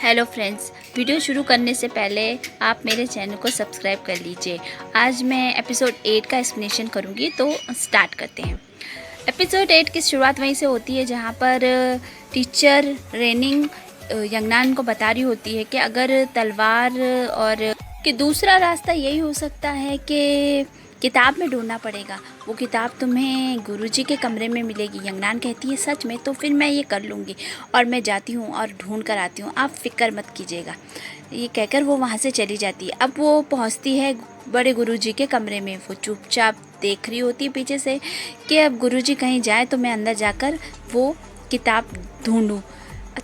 Hello friends, video शुरू करने से पहले आप मेरे चैनल को सब्सक्राइब कर लीजिए। आज मैं एपिसोड 8 का एक्सप्लेनेशन करूंगी, तो स्टार्ट करते हैं। एपिसोड 8 की शुरुआत वहीं से होती है जहां पर टीचर रेनिंग यंगनान को बता रही होती है कि अगर तलवार और कि दूसरा रास्ता यही हो सकता है कि किताब में ढूंढना पड़ेगा। वो किताब तुम्हें गुरुजी के कमरे में मिलेगी। यंगनान कहती है सच में? तो फिर मैं ये कर लूँगी और मैं जाती हूँ और ढूंढ कर आती हूँ, आप फिक्र मत कीजिएगा। ये कहकर वो वहाँ से चली जाती है। अब वो पहुँचती है बड़े गुरुजी के कमरे में। वो चुपचाप देख रही होती है पीछे से कि अब गुरुजी कहीं जाए तो मैं अंदर जाकर वो किताब ढूंढूँ।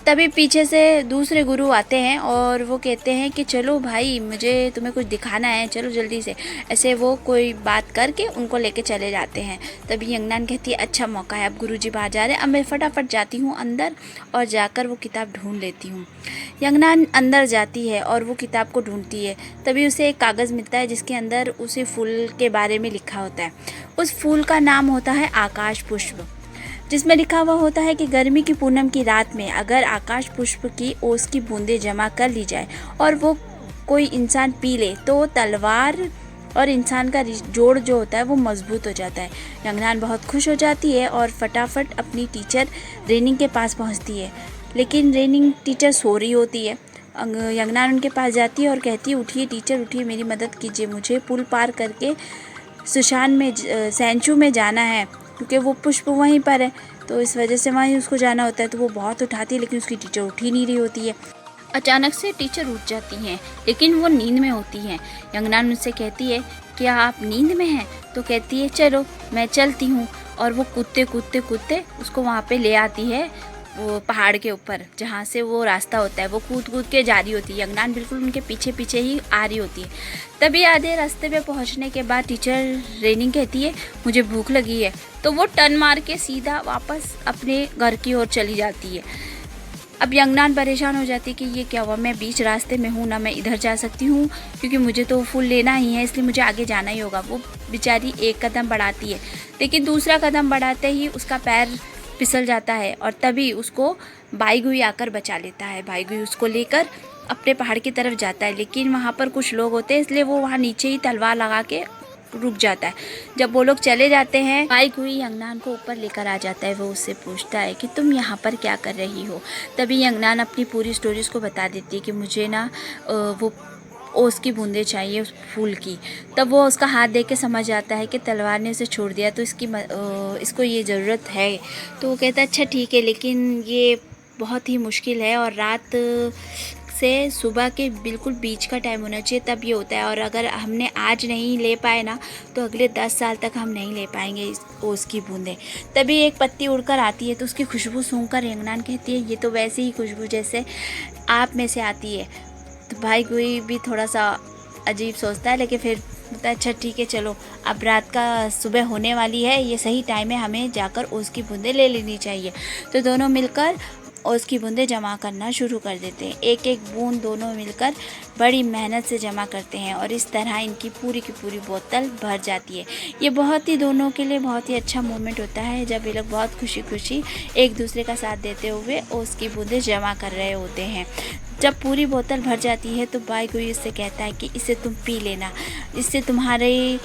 तभी पीछे से दूसरे गुरु आते हैं और वो कहते हैं कि चलो भाई, मुझे तुम्हें कुछ दिखाना है, चलो जल्दी से। ऐसे वो कोई बात करके उनको लेके चले जाते हैं। तभी यंगनान कहती है अच्छा मौका है, अब गुरुजी बाहर जा रहे हैं, अब मैं फटाफट जाती हूँ अंदर और जाकर वो किताब ढूंढ लेती हूँ। यंगनान अंदर जाती है और वो किताब को ढूंढती है। तभी उसे एक कागज़ मिलता है जिसके अंदर उसे फूल के बारे में लिखा होता है। उस फूल का नाम होता है आकाश पुष्प, जिसमें लिखा हुआ होता है कि गर्मी की पूनम की रात में अगर आकाश पुष्प की ओस की बूंदें जमा कर ली जाए और वो कोई इंसान पी ले तो तलवार और इंसान का जोड़ जो होता है वो मजबूत हो जाता है। यंगनान बहुत खुश हो जाती है और फटाफट अपनी टीचर रेनिंग के पास पहुंचती है, लेकिन रेनिंग टीचर सो रही होती है। यंगनान उनके पास जाती है और कहती है उठिए टीचर, उठिए, मेरी मदद कीजिए, मुझे पुल पार करके सुशान में सैंचू में जाना है, क्योंकि वो पुष्प वहीं पर है तो इस वजह से वहीं उसको जाना होता है। तो वो बहुत उठाती है लेकिन उसकी टीचर उठ ही नहीं रही होती है। अचानक से टीचर उठ जाती हैं, लेकिन वो नींद में होती हैं। यंगनान उनसे कहती है क्या आप नींद में हैं? तो कहती है चलो मैं चलती हूँ, और वो कूदते कूदते कूदते उसको वहाँ पे ले आती है, वो पहाड़ के ऊपर जहाँ से वो रास्ता होता है। वो कूद कूद के जा रही होती है, यंगनान बिल्कुल उनके पीछे पीछे ही आ रही होती है। तभी आधे रास्ते पे पहुँचने के बाद टीचर रेनिंग कहती है मुझे भूख लगी है, तो वो टर्न मार के सीधा वापस अपने घर की ओर चली जाती है। अब यंगनान परेशान हो जाती है कि ये क्या हुआ, मैं बीच रास्ते में हूँ ना, मैं इधर जा सकती हूँ क्योंकि मुझे तो फूल लेना ही है, इसलिए मुझे आगे जाना ही होगा। वो बेचारी एक कदम बढ़ाती है, लेकिन दूसरा कदम बढ़ाते ही उसका पैर फिसल जाता है और तभी उसको बाईगुई आकर बचा लेता है। बाईगुई उसको लेकर अपने पहाड़ की तरफ जाता है, लेकिन वहाँ पर कुछ लोग होते हैं इसलिए वो वहाँ नीचे ही तलवार लगा के रुक जाता है। जब वो लोग चले जाते हैं, बाईगुई यंगनान को ऊपर लेकर आ जाता है। वो उससे पूछता है कि तुम यहाँ पर क्या कर रही हो? तभी यंगनान अपनी पूरी स्टोरी उसको बता देती है कि मुझे ना वो ओस की बूंदें चाहिए उस फूल की। तब वो उसका हाथ देख के समझ आता है कि तलवार ने उसे छोड़ दिया तो इसको ये ज़रूरत है। तो वो कहता है अच्छा ठीक है, लेकिन ये बहुत ही मुश्किल है और रात से सुबह के बिल्कुल बीच का टाइम होना चाहिए, तब ये होता है। और अगर हमने आज नहीं ले पाए ना तो अगले 10 साल तक हम नहीं ले पाएंगे इस ओस की बूंदें। तभी एक पत्ती उड़कर आती है तो उसकी खुशबू सूंघकर यंगनान कहती है ये तो वैसे ही खुशबू जैसे आप में से आती है। तो बाईगुई भी थोड़ा सा अजीब सोचता है, लेकिन फिर बोलता है अच्छा ठीक है चलो, अब रात का सुबह होने वाली है, ये सही टाइम है, हमें जाकर ओस की बूंदें ले लेनी चाहिए। तो दोनों मिलकर ओस की बूंदें जमा करना शुरू कर देते हैं। एक एक बूंद दोनों मिलकर बड़ी मेहनत से जमा करते हैं और इस तरह इनकी पूरी की पूरी बोतल भर जाती है। ये बहुत ही दोनों के लिए बहुत ही अच्छा मोमेंट होता है जब ये लोग बहुत खुशी खुशी एक दूसरे का साथ देते हुए ओस की बूंदें जमा कर रहे होते हैं। जब पूरी बोतल भर जाती है तो बाईगुई उससे कहता है कि इसे तुम पी लेना, इससे तुम्हारी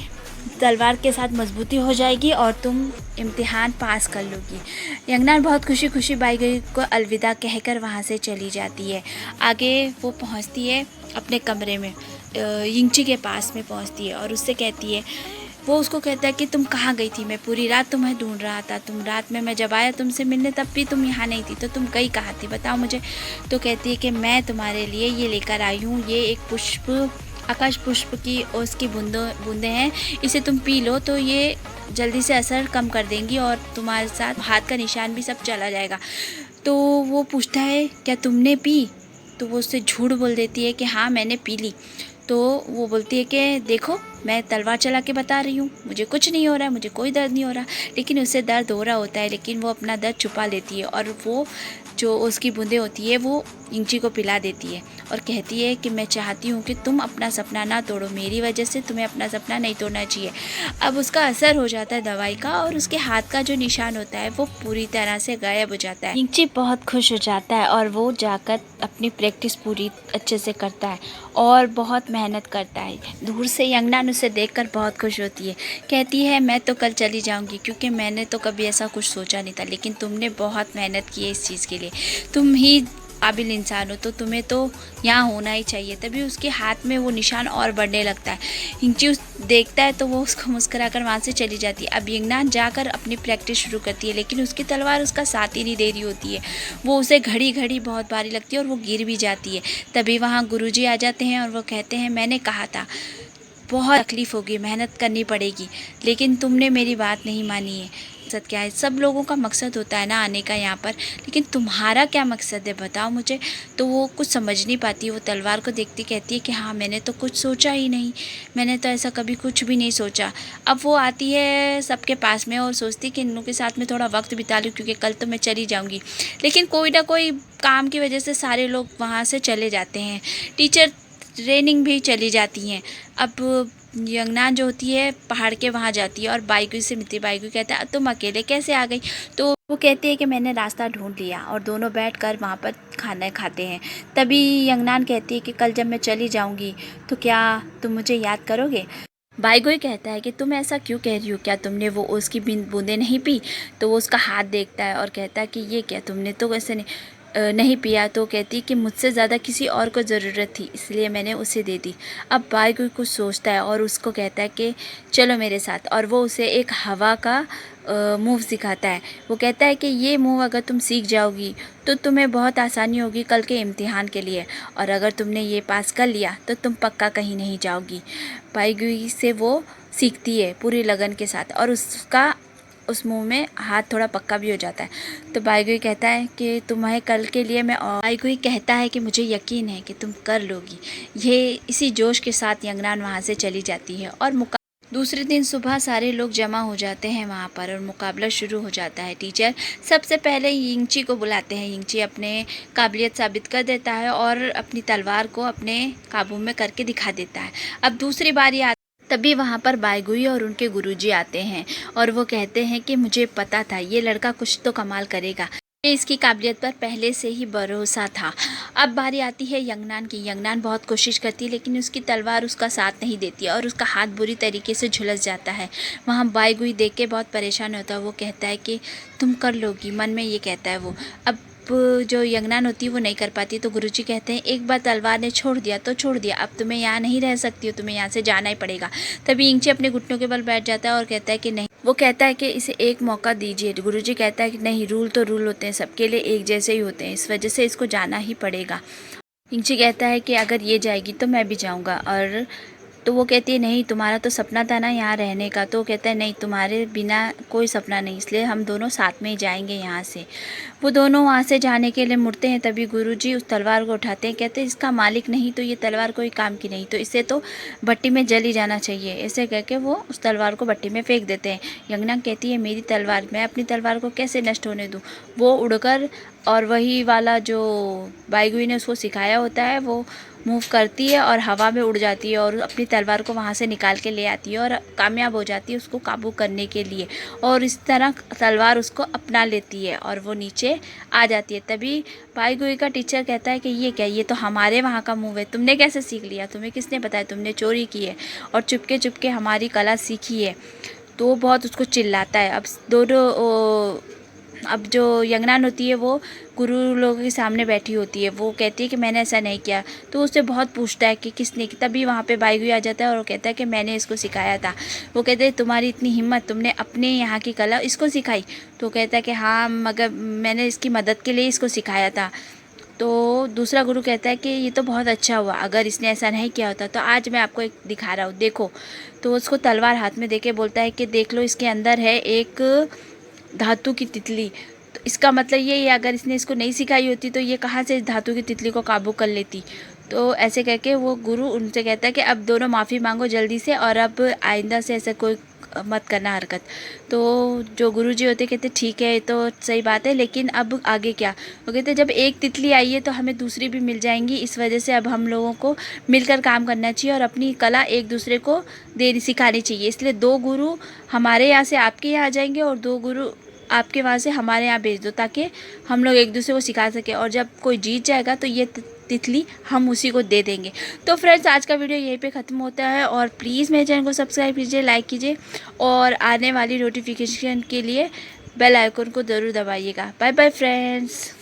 तलवार के साथ मजबूती हो जाएगी और तुम इम्तिहान पास कर लोगी। यंगनान बहुत खुशी खुशी बाईगुई को अलविदा कहकर वहाँ से चली जाती है। आगे वो पहुँचती है अपने कमरे में, यिंगची के पास में पहुँचती है और उससे कहती है, वो उसको कहता है कि तुम कहाँ गई थी? मैं पूरी रात तुम्हें ढूंढ रहा था, तुम रात में मैं जब आया तुमसे मिलने तब भी तुम यहाँ नहीं थी, तो तुम गई कहाँ थी, बताओ मुझे। तो कहती है कि मैं तुम्हारे लिए ये लेकर आई हूँ, ये एक पुष्प, आकाश पुष्प की ओस की बूंदें हैं, इसे तुम पी लो तो ये जल्दी से असर कम कर देंगी और तुम्हारे साथ हाथ का निशान भी सब चला जाएगा। तो वो पूछता है क्या तुमने पी? तो वो उससे झूठ बोल देती है कि हाँ मैंने पी ली। तो वो बोलती है कि देखो मैं तलवार चला के बता रही हूँ, मुझे कुछ नहीं हो रहा है, मुझे कोई दर्द नहीं हो रहा। लेकिन उसे दर्द हो रहा होता है, लेकिन वो अपना दर्द छुपा लेती है और वो जो उसकी बूंदें होती है वो इंची को पिला देती है और कहती है कि मैं चाहती हूँ कि तुम अपना सपना ना तोड़ो, मेरी वजह से तुम्हें अपना सपना नहीं तोड़ना चाहिए। अब उसका असर हो जाता है दवाई का और उसके हाथ का जो निशान होता है वो पूरी तरह से गायब हो जाता है। इंची बहुत खुश हो जाता है और वो जाकर अपनी प्रैक्टिस पूरी अच्छे से करता है और बहुत मेहनत करता है। दूर से यंगनान उसे देखकर बहुत खुश होती है, कहती है मैं तो कल चली जाऊंगी क्योंकि मैंने तो कभी ऐसा कुछ सोचा नहीं था, लेकिन तुमने बहुत मेहनत की है इस चीज़ के लिए, तुम ही काबिल इंसान हो तो तुम्हें तो यहाँ होना ही चाहिए। तभी उसके हाथ में वो निशान और बढ़ने लगता है। इंची देखता है तो वो उसको मुस्कुराकर वहाँ से चली जाती है। अब यंगनान जाकर अपनी प्रैक्टिस शुरू करती है, लेकिन उसकी तलवार उसका साथ ही नहीं दे रही होती है। वो उसे घड़ी घड़ी बहुत भारी लगती है और वो गिर भी जाती है। तभी वहाँ गुरुजी आ जाते हैं और वो कहते हैं मैंने कहा था बहुत तकलीफ़ होगी, मेहनत करनी पड़ेगी, लेकिन तुमने मेरी बात नहीं मानी है। मकसद क्या है? सब लोगों का मकसद होता है ना आने का यहाँ पर, लेकिन तुम्हारा क्या मकसद है बताओ मुझे। तो वो कुछ समझ नहीं पाती, वो तलवार को देखती कहती है कि हाँ मैंने तो कुछ सोचा ही नहीं, मैंने तो ऐसा कभी कुछ भी नहीं सोचा। अब वो आती है सबके पास में और सोचती कि इन लोगों के साथ में थोड़ा वक्त बिता लूँ क्योंकि कल तो मैं चली जाऊँगी। लेकिन कोई ना कोई काम की वजह से सारे लोग वहाँ से चले जाते हैं, टीचर ट्रेनिंग भी चली जाती हैं। अब यंगनान जो होती है पहाड़ के वहाँ जाती है और बाइगुई से मिलती है। बाइगुई कहता है तुम अकेले कैसे आ गई? तो वो कहती है कि मैंने रास्ता ढूंढ लिया और दोनों बैठकर वहाँ पर खाना खाते हैं। तभी यंगनान कहती है कि कल जब मैं चली जाऊँगी तो क्या तुम मुझे याद करोगे? बाइगुई कहता है कि तुम ऐसा क्यों कह रही हो, क्या तुमने वो उसकी बूंदें नहीं पी? तो वो उसका हाथ देखता है और कहता है कि ये क्या, तुमने तो ऐसे नहीं पिया। तो कहती कि मुझसे ज़्यादा किसी और को ज़रूरत थी इसलिए मैंने उसे दे दी। अब बाइगुई कुछ सोचता है और उसको कहता है कि चलो मेरे साथ, और वो उसे एक हवा का मूव सिखाता है। वो कहता है कि ये मूव अगर तुम सीख जाओगी तो तुम्हें बहुत आसानी होगी कल के इम्तिहान के लिए, और अगर तुमने ये पास कर लिया तो तुम पक्का कहीं नहीं जाओगी। बाइगुई से वो सीखती है पूरी लगन के साथ और उसका उस मुंह में हाथ थोड़ा पक्का भी हो जाता है। तो बाइगुई कहता है कि तुम्हें कल के लिए मैं, और बाइगुई कहता है कि मुझे यकीन है कि तुम कर लोगी। ये इसी जोश के साथ यंगनान वहाँ से चली जाती है और दूसरे दिन सुबह सारे लोग जमा हो जाते हैं वहाँ पर और मुकाबला शुरू हो जाता है। टीचर सबसे पहले यिंगची को बुलाते हैं। यिंगची अपने काबिलियत साबित कर देता है और अपनी तलवार को अपने काबू में करके दिखा देता है। अब दूसरी बारी तभी वहाँ पर बाइगुई और उनके गुरुजी आते हैं और वो कहते हैं कि मुझे पता था ये लड़का कुछ तो कमाल करेगा, इसकी काबिलियत पर पहले से ही भरोसा था। अब बारी आती है यंगनान की। यंगनान बहुत कोशिश करती है लेकिन उसकी तलवार उसका साथ नहीं देती और उसका हाथ बुरी तरीके से झुलस जाता है। वहाँ बाइगुई देख के बहुत परेशान होता है। वो कहता है कि तुम कर लोगी, मन में ये कहता है वो। अब जो यंगनान होती है वो नहीं कर पाती तो गुरुजी कहते हैं एक बार तलवार ने छोड़ दिया तो छोड़ दिया, अब तुम्हें यहाँ नहीं रह सकती हो, तुम्हें यहाँ से जाना ही पड़ेगा। तभी यिंगची अपने घुटनों के बल बैठ जाता है और कहता है कि नहीं, वो कहता है कि इसे एक मौका दीजिए। गुरुजी कहता है कि नहीं, रूल तो रूल होते हैं, सबके लिए एक जैसे ही होते हैं, इस वजह से इसको जाना ही पड़ेगा। यिंगची कहता है कि अगर ये जाएगी तो मैं भी जाऊँगा। और तो वो कहती है नहीं, तुम्हारा तो सपना था ना यहाँ रहने का। तो वो कहता है नहीं, तुम्हारे बिना कोई सपना नहीं, इसलिए हम दोनों साथ में ही जाएंगे यहाँ से। वो दोनों वहाँ से जाने के लिए मुड़ते हैं। तभी गुरुजी उस तलवार को उठाते हैं, कहते हैं इसका मालिक नहीं तो ये तलवार कोई काम की नहीं, तो इसे तो भट्टी में जल ही जाना चाहिए। ऐसे कह के वो उस तलवार को भट्टी में फेंक देते हैं। यंगनान कहती है मेरी तलवार, मैं अपनी तलवार को कैसे नष्ट होने दूँ। वो उड़कर और वही वाला जो बाइगुई ने उसको सिखाया होता है वो मूव करती है और हवा में उड़ जाती है और अपनी तलवार को वहाँ से निकाल के ले आती है और कामयाब हो जाती है उसको काबू करने के लिए, और इस तरह तलवार उसको अपना लेती है और वो नीचे आ जाती है। तभी बाइगुई का टीचर कहता है कि ये क्या, ये तो हमारे वहाँ का मूव है, तुमने कैसे सीख लिया, तुम्हें किसने बताया, तुमने चोरी की है और चुपके चुपके हमारी कला सीखी है। तो वो बहुत उसको चिल्लाता है। अब जो यंगनान होती है वो गुरु लोगों के सामने बैठी होती है। वो कहती है कि मैंने ऐसा नहीं किया। तो उससे बहुत पूछता है कि किसने की। तभी वहाँ पे बाइगुई आ जाता है और वो कहता है कि मैंने इसको सिखाया था। वो कहते हैं तुम्हारी इतनी हिम्मत, तुमने अपने यहाँ की कला इसको सिखाई। तो कहता है कि हाँ, मगर मैंने इसकी मदद के लिए इसको सिखाया था। तो दूसरा गुरु कहता है कि ये तो बहुत अच्छा हुआ, अगर इसने ऐसा नहीं किया होता तो आज मैं आपको एक दिखा रहा हूँ, देखो। तो उसको तलवार हाथ में देके बोलता है कि देख लो, इसके अंदर है एक धातु की तितली। तो इसका मतलब ये है, अगर इसने इसको नहीं सिखाई होती तो ये कहाँ से इस धातु की तितली को काबू कर लेती। तो ऐसे करके वो गुरु उनसे कहता है कि अब दोनों माफ़ी मांगो जल्दी से, और अब आइंदा से ऐसा कोई मत करना हरकत। तो जो गुरुजी होते कहते ठीक है, ये तो सही बात है, लेकिन अब आगे क्या? वो कहते जब एक तितली आई है तो हमें दूसरी भी मिल जाएंगी, इस वजह से अब हम लोगों को मिलकर काम करना चाहिए और अपनी कला एक दूसरे को देनी सिखानी चाहिए। इसलिए 2 गुरु हमारे यहाँ से आपके यहाँ आ जाएंगे और 2 गुरु आपके वहाँ से हमारे यहाँ भेज दो, ताकि हम लोग एक दूसरे को सिखा सकें, और जब कोई जीत जाएगा तो ये तितली हम उसी को दे देंगे। तो फ्रेंड्स, आज का वीडियो यहीं पे ख़त्म होता है, और प्लीज़ मेरे चैनल को सब्सक्राइब कीजिए, लाइक कीजिए, और आने वाली नोटिफिकेशन के लिए बेल आइकन को ज़रूर दबाइएगा। Bye bye friends.